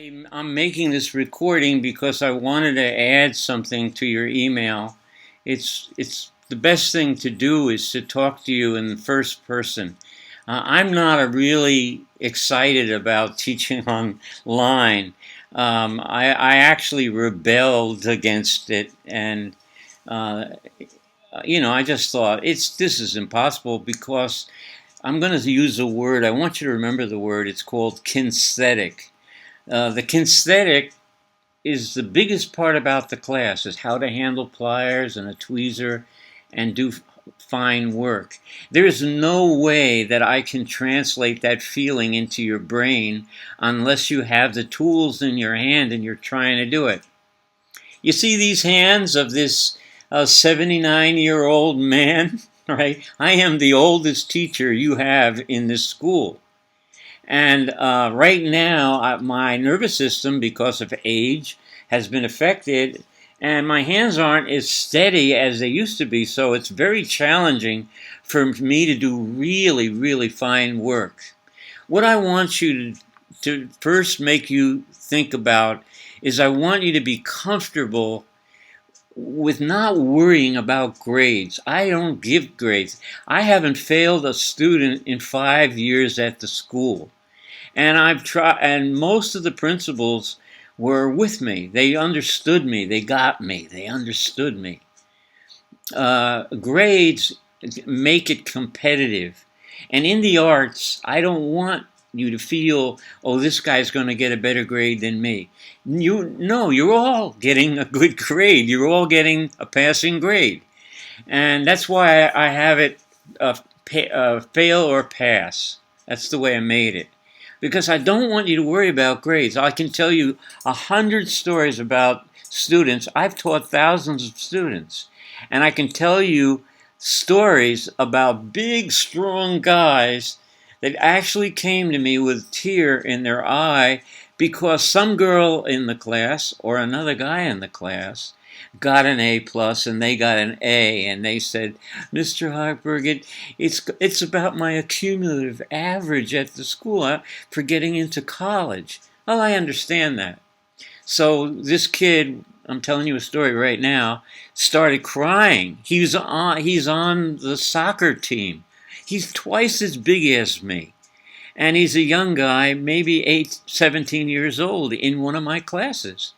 I'm making this recording because I wanted to add something to your email. It's the best thing to do is to talk to you in the first person. I'm not a really excited about teaching online. I actually rebelled against it, and uh, I just thought this is impossible because I'm going to use a word. I want you to remember the word. It's called kinesthetic. The kinesthetic is the biggest part about the class, is how to handle pliers and a tweezer and do fine work. There is no way that I can translate that feeling into your brain unless you have the tools in your hand and you're trying to do it. You see these hands of this 79-year-old man, right? I am the oldest teacher you have in this school. And right now, my nervous system, because of age, has been affected, and my hands aren't as steady as they used to be, so it's very challenging for me to do really, really fine work. What I want you to first make you think about is I want you to be comfortable with not worrying about grades. I don't give grades. I haven't failed a student in 5 years at the school. And I've tried, and most of the principals were with me. They understood me. They got me. They understood me. Grades make it competitive. And in the arts, I don't want you to feel, oh, this guy's going to get a better grade than me. No, you're all getting a good grade. You're all getting a passing grade. And that's why I have it fail or pass. That's the way I made it. Because I don't want you to worry about grades. I can tell you 100 stories about students. I've taught thousands of students. And I can tell you stories about big, strong guys that actually came to me with a tear in their eye because some girl in the class or another guy in the class got an A plus and they got an A, and they said, Mr. Hochberg, it's about my accumulative average at the school for getting into college. Well, I understand that. So this kid, I'm telling you a story right now, started crying. He's on the soccer team. He's twice as big as me. And he's a young guy, maybe 17 years old, in one of my classes.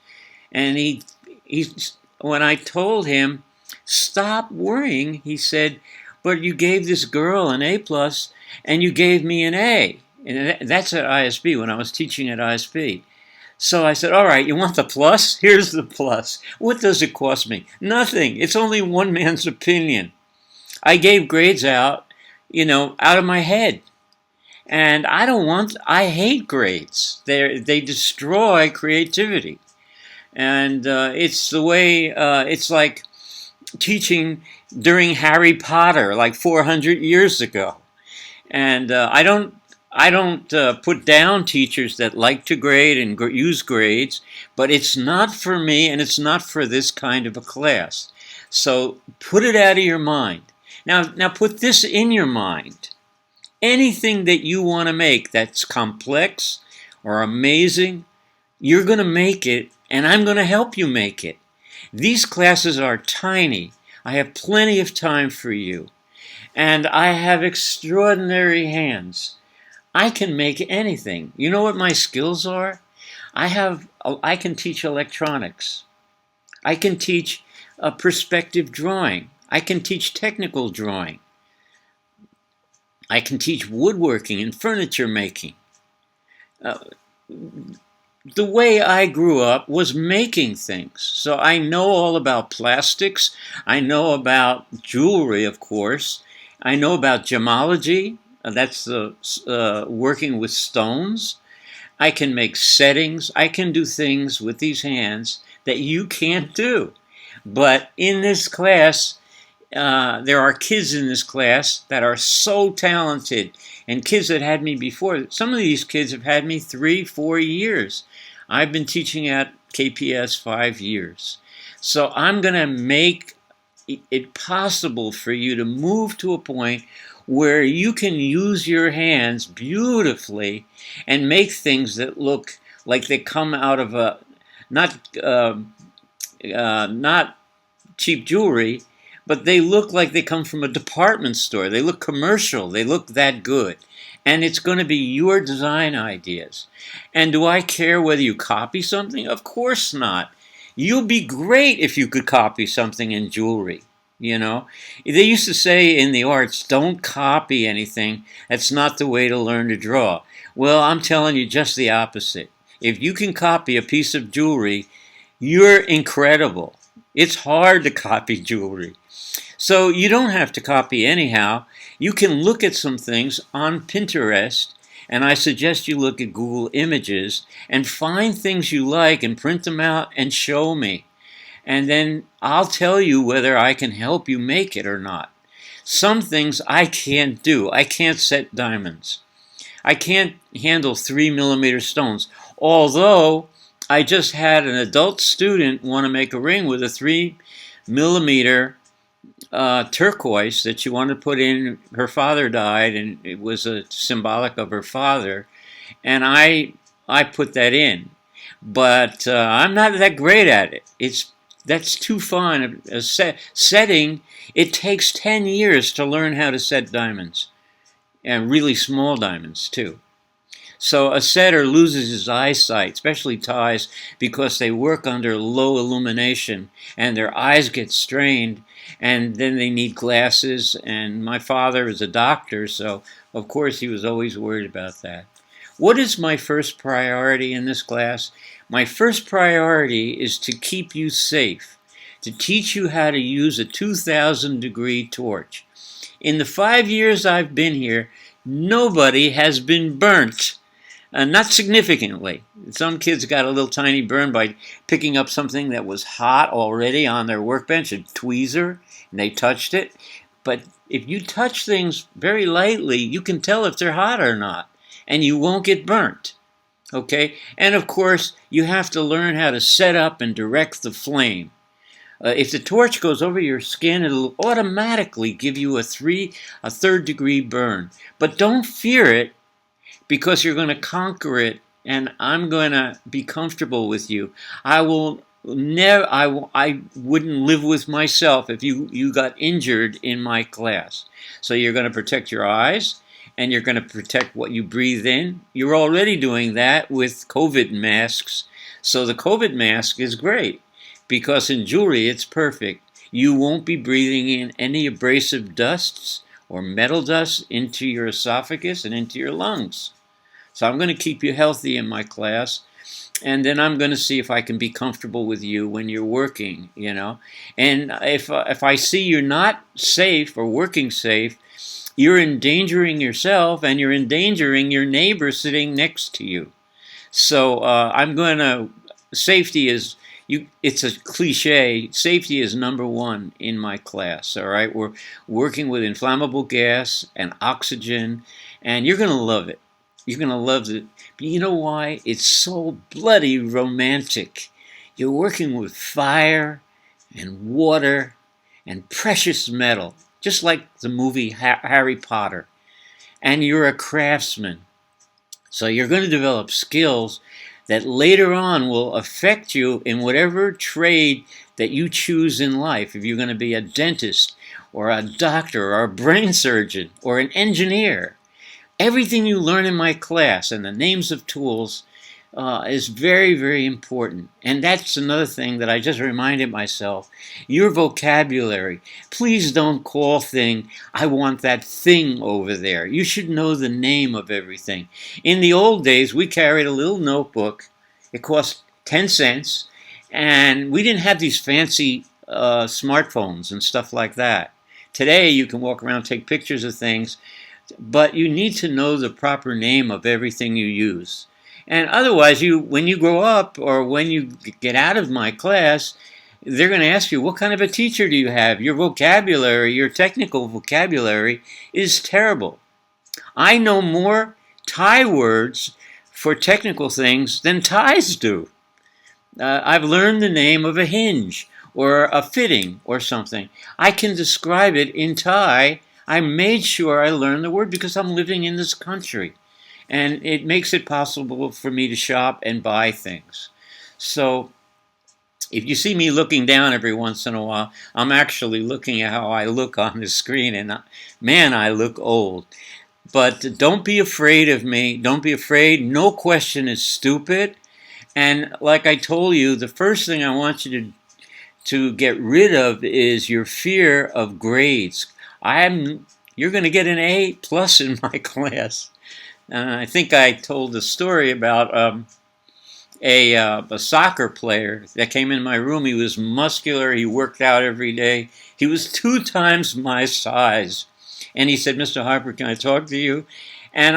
And he's when I told him, stop worrying, he said, but you gave this girl an A plus and you gave me an A. And that's at ISB, when I was teaching at ISB. So I said, all right, you want the plus? Here's the plus. What does it cost me? Nothing. It's only one man's opinion. I gave grades out of my head. And I hate grades. They destroy creativity. And it's the way, it's like teaching during Harry Potter, like 400 years ago. And I don't put down teachers that like to grade and use grades, but it's not for me and it's not for this kind of a class. So put it out of your mind. Now put this in your mind. Anything that you want to make that's complex or amazing, you're going to make it, and I'm going to help you make it. These classes are tiny. I have plenty of time for you. And I have extraordinary hands. I can make anything. You know what my skills are? I can teach electronics. I can teach perspective drawing. I can teach technical drawing. I can teach woodworking and furniture making. The way I grew up was making things. So I know all about plastics. I know about jewelry, of course. I know about gemology. That's working with stones. I can make settings. I can do things with these hands that you can't do. But in this class, there are kids in this class that are so talented, and kids that had me before. Some of these kids have had me 3-4 years. I've been teaching at KPS 5 years. So I'm going to make it possible for you to move to a point where you can use your hands beautifully and make things that look like they come out of a not not cheap jewelry, but they look like they come from a department store. They look commercial. They look that good. And it's going to be your design ideas. And do I care whether you copy something? Of course not. You'll be great if you could copy something in jewelry. You know, they used to say in the arts, don't copy anything. That's not the way to learn to draw. Well, I'm telling you just the opposite. If you can copy a piece of jewelry, you're incredible. It's hard to copy jewelry. So you don't have to copy anyhow. You can look at some things on Pinterest, and I suggest you look at Google Images and find things you like and print them out and show me. And then I'll tell you whether I can help you make it or not. Some things I can't do. I can't set diamonds. I can't handle 3mm stones. Although I just had an adult student want to make a ring with a 3mm turquoise that she wanted to put in. Her father died, and it was a symbolic of her father. And I put that in. But I'm not that great at it. That's too fine a setting. It takes 10 years to learn how to set diamonds, and really small diamonds too. So a setter loses his eyesight, especially ties, because they work under low illumination and their eyes get strained, and then they need glasses. And my father is a doctor, so of course he was always worried about that. What is my first priority in this class? My first priority is to keep you safe, to teach you how to use a 2,000-degree torch. In the 5 years I've been here, nobody has been burnt. Not significantly. Some kids got a little tiny burn by picking up something that was hot already on their workbench, a tweezer, and they touched it. But if you touch things very lightly, you can tell if they're hot or not, and you won't get burnt. Okay? And of course, you have to learn how to set up and direct the flame. If the torch goes over your skin, it'll automatically give you a third-degree burn. But don't fear it, because you're going to conquer it, and I'm going to be comfortable with you. I wouldn't live with myself if you got injured in my class. So you're going to protect your eyes, and you're going to protect what you breathe in. You're already doing that with COVID masks. So the COVID mask is great, because in jewelry it's perfect. You won't be breathing in any abrasive dusts or metal dust into your esophagus and into your lungs. So I'm going to keep you healthy in my class, and then I'm going to see if I can be comfortable with you when you're working, you know. And if I see you're not safe or working safe, you're endangering yourself, and you're endangering your neighbor sitting next to you. So safety is, it's a cliche, safety is number one in my class, all right? We're working with inflammable gas and oxygen, and you're going to love it. You're going to love it. But you know why? It's so bloody romantic. You're working with fire and water and precious metal, just like the movie Harry Potter. And you're a craftsman. So you're going to develop skills that later on will affect you in whatever trade that you choose in life. If you're going to be a dentist or a doctor or a brain surgeon or an engineer, everything you learn in my class and the names of tools is very, very important. And that's another thing that I just reminded myself. Your vocabulary. Please don't call thing, I want that thing over there. You should know the name of everything. In the old days, we carried a little notebook. It cost 10 cents. And we didn't have these fancy smartphones and stuff like that. Today, you can walk around, take pictures of things, but you need to know the proper name of everything you use. And otherwise, when you grow up or when you get out of my class, they're going to ask you, what kind of a teacher do you have? Your vocabulary, your technical vocabulary is terrible. I know more Thai words for technical things than Thais do. I've learned the name of a hinge or a fitting or something. I can describe it in Thai. I made sure I learned the word because I'm living in this country. and it makes it possible for me to shop and buy things. So if you see me looking down every once in a while, I'm actually looking at how I look on the screen, and man, I look old. But don't be afraid of me. Don't be afraid. No question is stupid. And like I told you, the first thing I want you to get rid of is your fear of grades. You're going to get an A plus in my class. And I think I told the story about a soccer player that came in my room. He was muscular. He worked out every day. He was 2 times my size. And he said, "Mr. Harper, can I talk to you?" And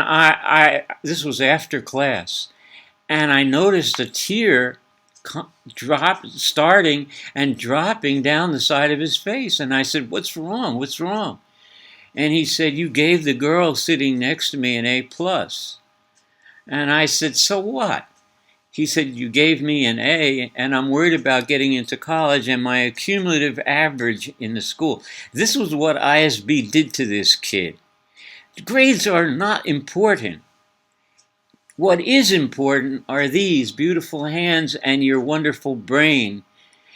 this was after class. And I noticed a tear starting and dropping down the side of his face. And I said, "What's wrong? What's wrong?" And he said, "You gave the girl sitting next to me an A plus." And I said, "So what?" He said, "You gave me an A, and I'm worried about getting into college and my cumulative average in the school." This was what ISB did to this kid. Grades are not important. What is important are these beautiful hands and your wonderful brain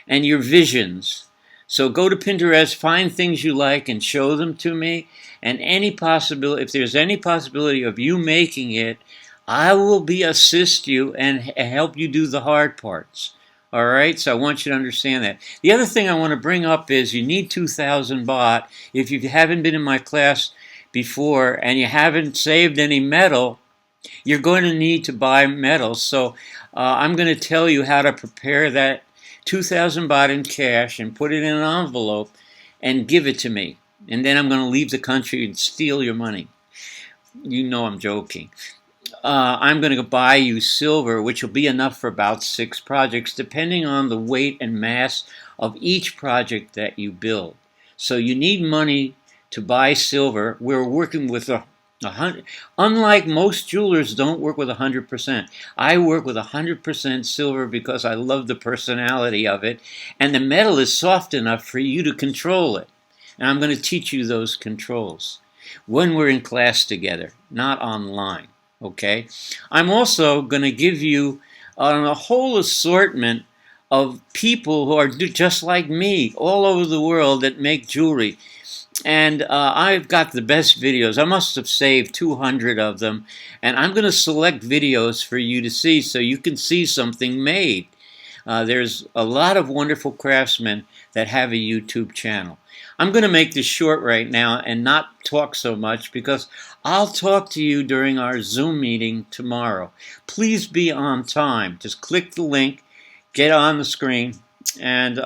and your visions. So go to Pinterest, find things you like, and show them to me. And if there's any possibility of you making it, I will assist you and help you do the hard parts. All right, so I want you to understand that. The other thing I want to bring up is you need 2,000 baht. If you haven't been in my class before and you haven't saved any metal, you're going to need to buy metal. So I'm going to tell you how to prepare that 2,000 baht in cash and put it in an envelope and give it to me. And then I'm going to leave the country and steal your money. You know I'm joking. I'm going to buy you silver, which will be enough for about 6 projects, depending on the weight and mass of each project that you build. So you need money to buy silver. We're working with unlike most jewelers don't work with 100%. I work with 100% silver because I love the personality of it, and the metal is soft enough for you to control it. And I'm going to teach you those controls when we're in class together, not online. Okay? I'm also going to give you a whole assortment of people who are just like me all over the world that make jewelry. And I've got the best videos. I must have saved 200 of them. And I'm going to select videos for you to see so you can see something made. There's a lot of wonderful craftsmen that have a YouTube channel. I'm going to make this short right now and not talk so much because I'll talk to you during our Zoom meeting tomorrow. Please be on time. Just click the link, get on the screen, and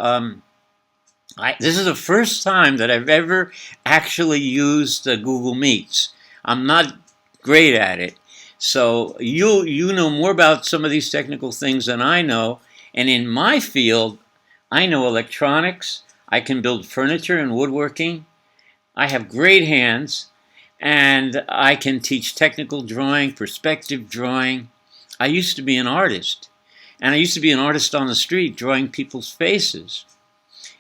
this is the first time that I've ever actually used Google Meets. I'm not great at it. So you know more about some of these technical things than I know. And in my field, I know electronics. I can build furniture and woodworking. I have great hands. And I can teach technical drawing, perspective drawing. I used to be an artist. And I used to be an artist on the street drawing people's faces.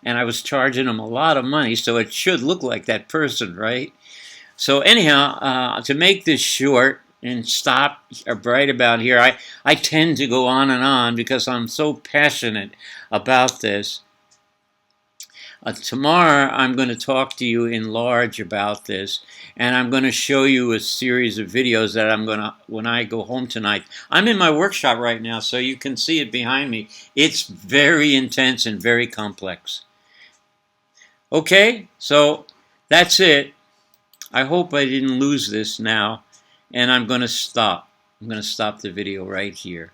And I was charging them a lot of money, so it should look like that person, right? So anyhow, to make this short and stop right about here, I tend to go on and on because I'm so passionate about this. Tomorrow I'm going to talk to you in large about this, and I'm going to show you a series of videos that I'm going to, when I go home tonight. I'm in my workshop right now, so you can see it behind me. It's very intense and very complex. Okay, so that's it. I hope I didn't lose this now, and I'm going to stop. I'm going to stop the video right here.